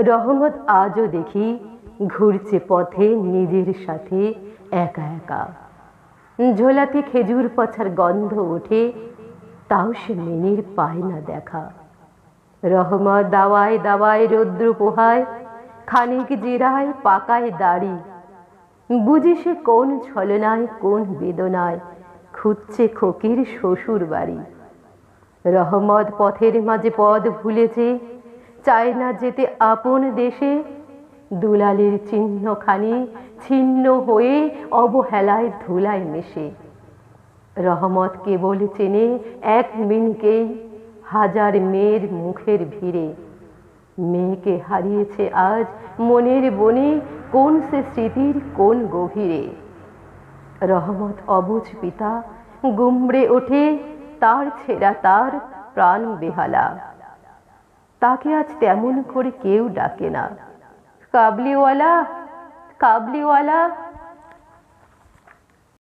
রহমত আজও দেখি ঘুরছে পথে নিজের সাথে একা একা। ঝোলাতে খেজুর পচার গন্ধ ওঠে, তাও সে মিনির পায় না দেখা। রহমত দাওয়ায় দাওয়ায় রৌদ্র পোহায়, খানিক জিরায় পাকায় দাড়ি। বুঝি সে কোন ছলনায় কোন বেদনায় খুঁজছে খোকির শ্বশুর বাড়ি। রহমত পথের মাঝে পদ ভুলেছে, চায় না যেতে আপন দেশে। দুলালের চিহ্নখানি ছিন্ন হয়ে অবহেলায় ধুলায় মেশে। রহমত কেবল চেনে এক মিনিকেই, হাজার মেয়ের মুখের ভিড়ে। মেয়েকে হারিয়েছে আজ মনের বনে, কোন সে স্মৃতির কোন গভীরে। রহমত অবুঝ পিতা গুমড়ে ওঠে, তার ছেঁড়া তার প্রাণ বেহালা। তাকে আজ তেমন করে কেউ ডাকে না। কাবলিওয়ালা, কাবলিওয়ালা।